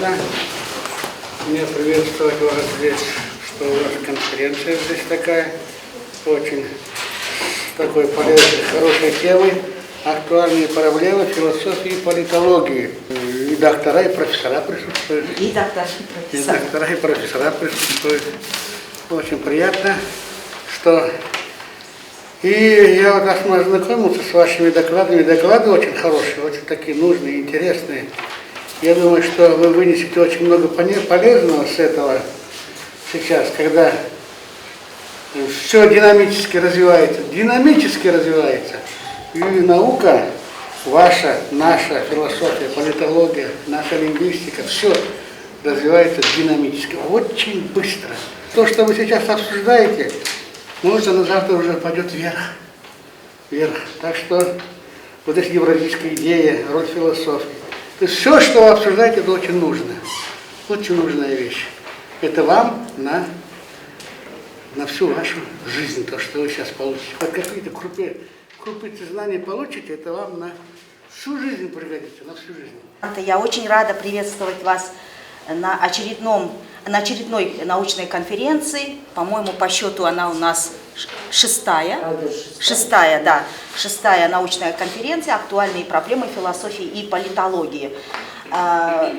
Да, меня приветствовать вас здесь, что у вас конференция здесь такая, очень такой полезной, хорошей темой, актуальные проблемы философии и политологии. И доктора, и профессора присутствуют. И доктора, и профессора присутствуют. Очень приятно, что... И я вот ознакомился с вашими докладами. Доклады очень хорошие, очень такие нужные, интересные. Я думаю, что вы вынесете очень много полезного с этого сейчас, когда все динамически развивается. И наука, ваша, наша философия, политология, наша лингвистика, все развивается динамически, очень быстро. То, что вы сейчас обсуждаете, может, на завтра уже пойдет вверх. Так что вот эта евразийская идея, роль философии. То есть все, что вы обсуждаете, это очень нужно. Очень нужная вещь. Это вам на всю вашу жизнь, то, что вы сейчас получите. Хоть какие-то крупицы знаний получите, это вам на всю жизнь пригодится, на всю жизнь. Я очень рада приветствовать вас на очередной научной конференции. По-моему, по счету она у нас шестая научная конференция «Актуальные проблемы философии и политологии».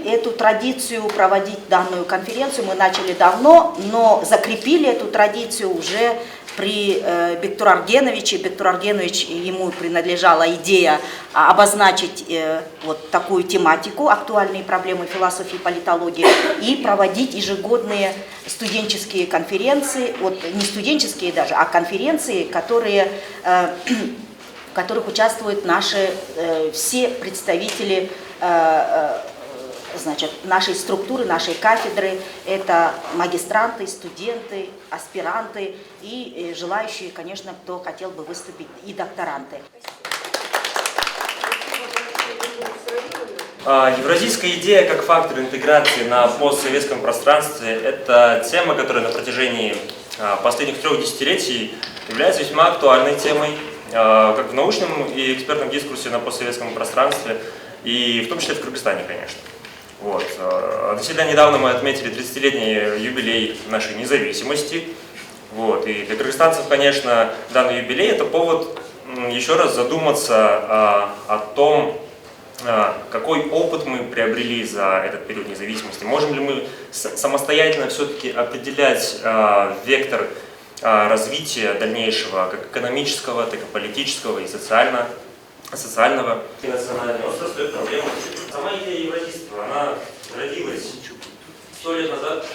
Эту традицию проводить данную конференцию мы начали давно, но закрепили эту традицию уже при Бектур Аргеновиче. Бектур Аргенович, ему принадлежала идея обозначить вот такую тематику «Актуальные проблемы философии и политологии» и проводить ежегодные студенческие конференции, вот не студенческие даже, а конференции, в которых участвуют наши все представители нашей структуры, нашей кафедры. Это магистранты, студенты, аспиранты и желающие, конечно, кто хотел бы выступить, и докторанты. Евразийская идея как фактор интеграции на постсоветском пространстве – это тема, которая на протяжении последних 3 десятилетий является весьма актуальной темой, как в научном и экспертном дискурсе на постсоветском пространстве, и в том числе в Кыргызстане, конечно. Вот. Относительно недавно мы отметили 30-летний юбилей нашей независимости. Вот. И для кыргызстанцев, конечно, данный юбилей – это повод еще раз задуматься о том, какой опыт мы приобрели за этот период независимости. Можем ли мы самостоятельно все-таки определять вектор развития дальнейшего, как экономического, так и политического и социального. И национального. Он создает проблему. Сама идея евразийства, она родилась 100 лет назад.